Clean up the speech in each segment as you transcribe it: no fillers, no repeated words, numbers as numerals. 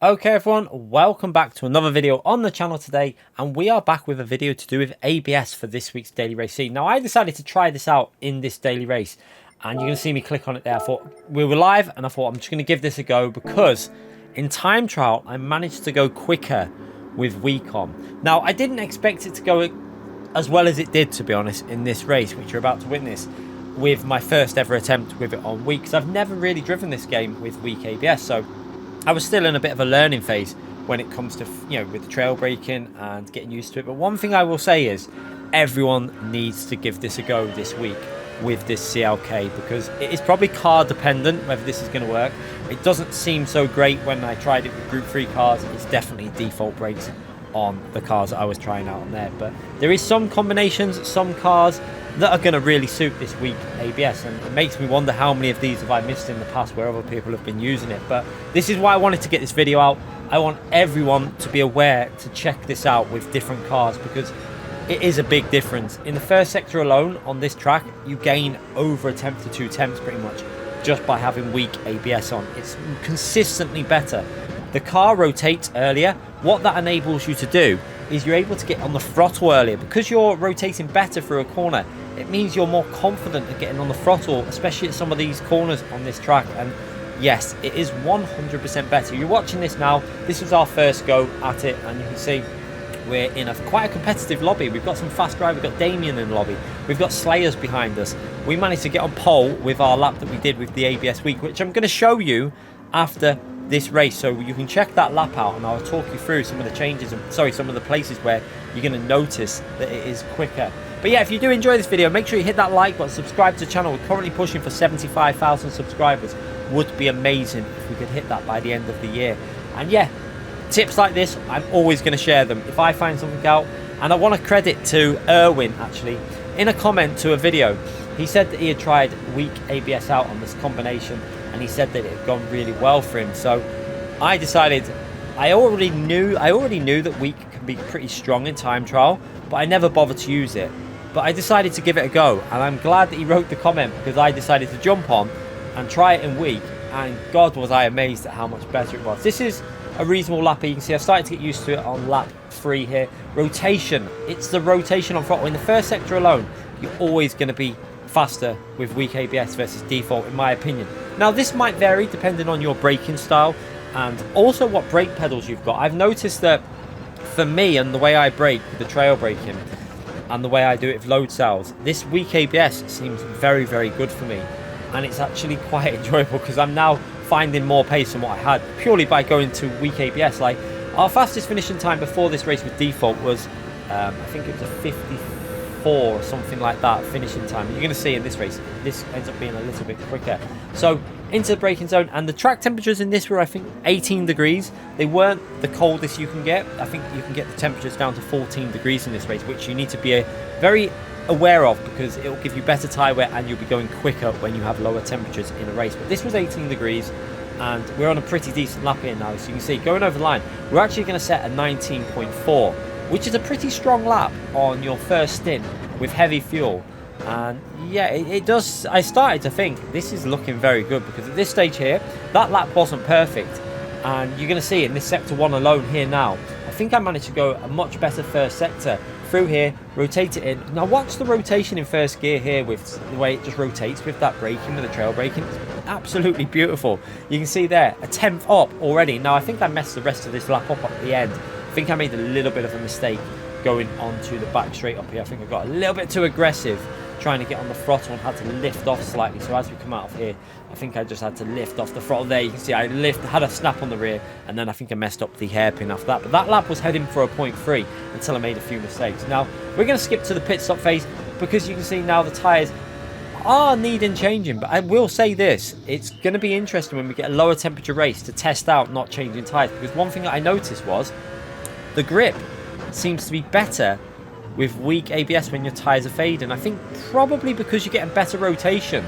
Okay everyone, welcome back to another video on the channel today, and we are back with a video to do with ABS for this week's daily race scene. Now I decided to try this out in this daily race, and you're going to see me click on it there. I thought we were live, and I thought I'm just going to give this a go because in time trial I managed to go quicker with Wacom. Now I didn't expect it to go as well as it did, to be honest, in this race which you're about to witness, with my first ever attempt with it on weak, because I've never really driven this game with weak ABS, so I was still in a bit of a learning phase when it comes to, with the trail braking and getting used to it. But one thing I will say is everyone needs to give this a go this week with this CLK, because it is probably car dependent whether this is going to work. It doesn't seem so great when I tried it with Group 3 cars. It's definitely default brakes on the cars that I was trying out on there. But there is some combinations, some cars that are going to really suit this weak ABS, and it makes me wonder how many of these have I missed in the past where other people have been using it. But this is why I wanted to get this video out. I want everyone to be aware to check this out with different cars, because it is a big difference. In the first sector alone on this track, you gain over a tenth to 2 tenths pretty much just by having weak ABS on. It's consistently better. The car rotates earlier. What that enables you to do is you're able to get on the throttle earlier. Because you're rotating better through a corner, it means you're more confident at getting on the throttle, especially at some of these corners on this track. And yes, it is 100% better. You're watching this now. This was our first go at it, and you can see we're in quite a competitive lobby. We've got some fast drivers. We've got Damien in the lobby. We've got Slayers behind us. We managed to get on pole with our lap that we did with the ABS week, which I'm going to show you after this race, so you can check that lap out, and I'll talk you through some of the changes, and some of the places where you're going to notice that it is quicker. But yeah, if you do enjoy this video, make sure you hit that like button, subscribe to the channel. We're currently pushing for 75,000 subscribers. Would be amazing if we could hit that by the end of the year. And yeah, tips like this, I'm always going to share them if I find something out. And I want to credit to Erwin, actually, in a comment to a video. He said that he had tried weak ABS out on this combination, and he said that it had gone really well for him. So I decided, I already knew that weak can be pretty strong in time trial, but I never bothered to use it. But I decided to give it a go, and I'm glad that he wrote the comment, because I decided to jump on and try it in weak, and God was I amazed at how much better it was. This is a reasonable lap. You can see I've started to get used to it on lap 3 here. Rotation, it's the rotation on throttle. In the first sector alone, you're always going to be faster with weak ABS versus default, in my opinion. Now this might vary depending on your braking style and also what brake pedals you've got. I've noticed that for me, and the way I brake with the trail braking and the way I do it with load cells, this weak ABS seems very, very good for me, and it's actually quite enjoyable because I'm now finding more pace than what I had purely by going to weak ABS. Like our fastest finishing time before this race with default was I think it was a 54 or something like that finishing time. You're going to see in this race this ends up being a little bit quicker. So into the braking zone, and the track temperatures in this were I think 18 degrees. They weren't the coldest you can get. I think you can get the temperatures down to 14 degrees in this race, which you need to be very aware of, because it will give you better tyre wear and you'll be going quicker when you have lower temperatures in a race. But this was 18 degrees, and we're on a pretty decent lap here now. So you can see going over the line, we're actually going to set a 19.4, which is a pretty strong lap on your first stint with heavy fuel. And yeah, it does. I started to think this is looking very good, because at this stage here, that lap wasn't perfect, and you're going to see in this sector 1 alone here now, I think I managed to go a much better first sector through here, rotate it in. Now watch the rotation in first gear here with the way it just rotates with that braking, with the trail braking. It's absolutely beautiful. You can see there a 10th up already. Now I think I messed the rest of this lap up at the end. I think I made a little bit of a mistake going onto the back straight up here. I think I got a little bit too aggressive trying to get on the throttle and had to lift off slightly. So as we come out of here, I think I just had to lift off the throttle there. You can see I had a snap on the rear, and then I think I messed up the hairpin after that. But that lap was heading for a 0.3 until I made a few mistakes. Now we're going to skip to the pit stop phase, because you can see now the tyres are needing changing. But I will say this, it's going to be interesting when we get a lower temperature race to test out not changing tyres, because one thing that I noticed was the grip seems to be better with weak ABS when your tyres are fading. I think probably because you're getting better rotation.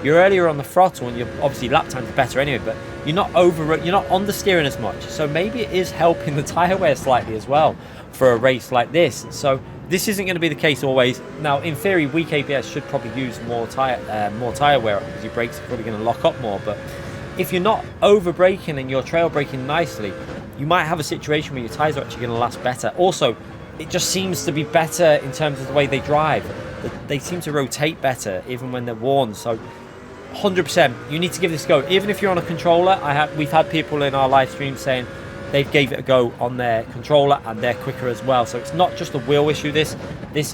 You're earlier on the throttle, and you're obviously lap times are better anyway, but you're not on the steering as much. So maybe it is helping the tyre wear slightly as well for a race like this. So this isn't going to be the case always. Now in theory, weak ABS should probably use more tyre wear, because your brakes are probably going to lock up more. But if you're not over braking and you're trail braking nicely, you might have a situation where your tyres are actually going to last better. Also, it just seems to be better in terms of the way they drive. They seem to rotate better even when they're worn. So 100%, you need to give this a go. Even if you're on a controller, we've had people in our live stream saying they've gave it a go on their controller and they're quicker as well. So it's not just a wheel issue. This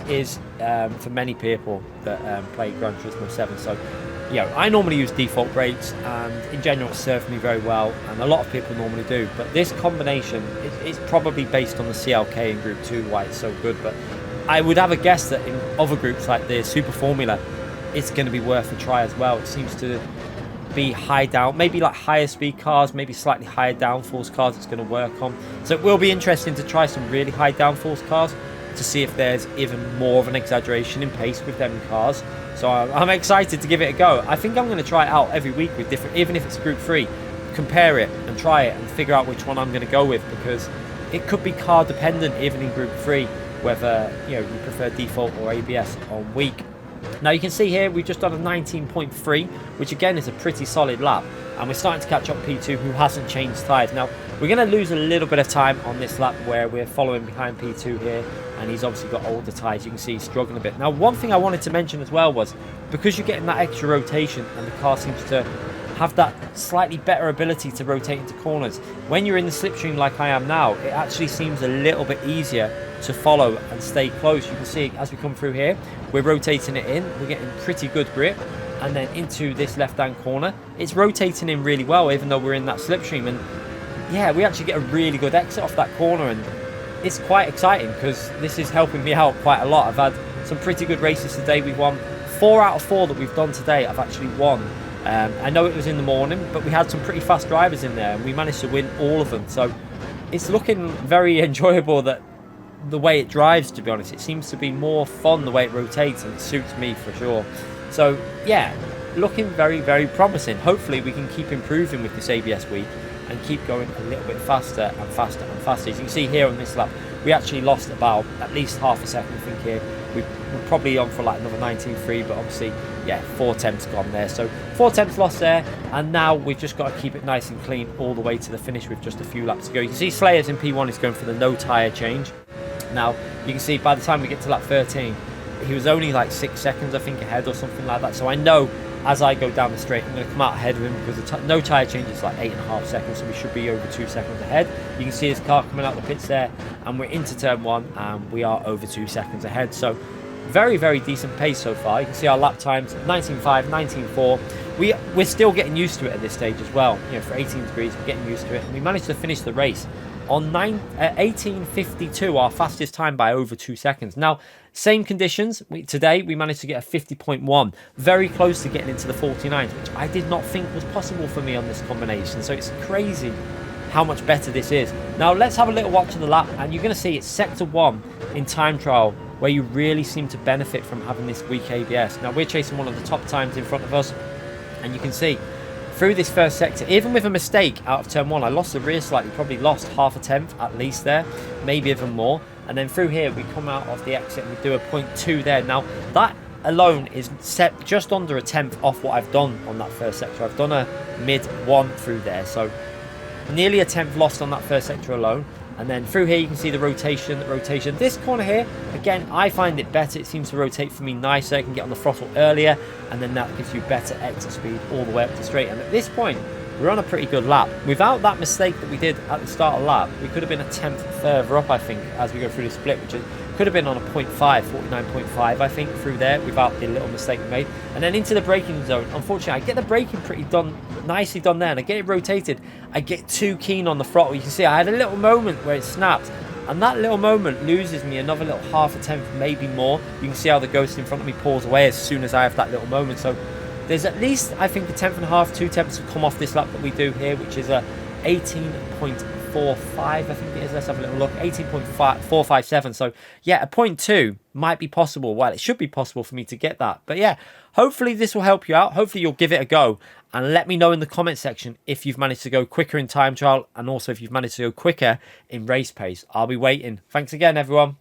is for many people that play Gran Turismo 7. So I normally use default brakes, and in general it served me very well, and a lot of people normally do. But this combination is probably based on the CLK in Group 2 why it's so good. But I would have a guess that in other groups like the Super Formula, it's going to be worth a try as well. It seems to be high down, maybe like higher speed cars, maybe slightly higher downforce cars it's going to work on. So it will be interesting to try some really high downforce cars to see if there's even more of an exaggeration in pace with them cars. So I'm excited to give it a go. I think I'm going to try it out every week with different, even if it's Group 3, compare it and try it and figure out which one I'm going to go with, because it could be car dependent even in Group 3, whether you prefer default or ABS on week. Now you can see here we've just done a 19.3, which again is a pretty solid lap, and we're starting to catch up P2, who hasn't changed tyres. Now we're going to lose a little bit of time on this lap where we're following behind P2 here, and he's obviously got older tyres. You can see he's struggling a bit. Now one thing I wanted to mention as well was, because you're getting that extra rotation and the car seems to have that slightly better ability to rotate into corners, when you're in the slipstream like I am now, it actually seems a little bit easier to follow and stay close. You can see as we come through here, we're rotating it in, we're getting pretty good grip, and then into this left hand corner it's rotating in really well even though we're in that slipstream. And yeah, we actually get a really good exit off that corner, and it's quite exciting because this is helping me out quite a lot. I've had some pretty good races today. We've won 4 out of 4 that we've done today. I've actually won. I know it was in the morning, but we had some pretty fast drivers in there and we managed to win all of them. So it's looking very enjoyable, that the way it drives, to be honest. It seems to be more fun the way it rotates, and it suits me for sure. So yeah, looking very, very promising. Hopefully we can keep improving with this ABS week and keep going a little bit faster and faster and faster. As you can see here on this lap, we actually lost about at least half a second. I think here we're probably on for like another 19.3, but obviously, yeah, 4 tenths gone there. So 4 tenths lost there, and now we've just got to keep it nice and clean all the way to the finish with just a few laps to go. You can see Slayers in P1 is going for the no tyre change. Now you can see by the time we get to lap 13, he was only like 6 seconds I think ahead or something like that. So I know as I go down the straight I'm going to come out ahead of him, because the no tyre change is like 8.5 seconds, so we should be over 2 seconds ahead. You can see his car coming out the pits there, and we're into turn 1 and we are over 2 seconds ahead. So very, very decent pace so far. You can see our lap times 19.5, 19.4. We're still getting used to it at this stage as well. For 18 degrees we're getting used to it, and we managed to finish the race on 18.52, our fastest time by over 2 seconds. Now, same conditions. Today we managed to get a 50.1, very close to getting into the 49s, which I did not think was possible for me on this combination. So it's crazy how much better this is. Now let's have a little watch of the lap, and you're going to see it's sector 1 in time trial where you really seem to benefit from having this weak ABS. Now we're chasing one of the top times in front of us, and you can see through this first sector, even with a mistake out of turn 1, I lost the rear slightly, probably lost half a tenth at least there, maybe even more. And then through here we come out of the exit and we do a 0.2 there. Now that alone is set just under a tenth off what I've done on that first sector. I've done a mid 1 through there, so nearly a tenth lost on that first sector alone. And then through here you can see the rotation. This corner here, again, I find it better. It seems to rotate for me nicer. I can get on the throttle earlier, and then that gives you better exit speed all the way up to straight. And at this point we're on a pretty good lap. Without that mistake that we did at the start of the lap, we could have been a tenth further up, I think, as we go through the split, which could have been on a 0.5, 49.5, I think, through there without the little mistake we made. And then into the braking zone. Unfortunately, I get the braking pretty nicely done there, and I get it rotated. I get too keen on the throttle. You can see I had a little moment where it snapped, and that little moment loses me another little half a tenth, maybe more. You can see how the ghost in front of me pulls away as soon as I have that little moment. So there's at least, I think, a tenth and a half, 2 tenths to come off this lap that we do here, which is a 18.45, I think it is. Let's have a little look. 18.457. So yeah, a 0.2 might be possible. Well, it should be possible for me to get that. But yeah, hopefully this will help you out. Hopefully you'll give it a go, and let me know in the comment section if you've managed to go quicker in time trial, and also if you've managed to go quicker in race pace. I'll be waiting. Thanks again, everyone.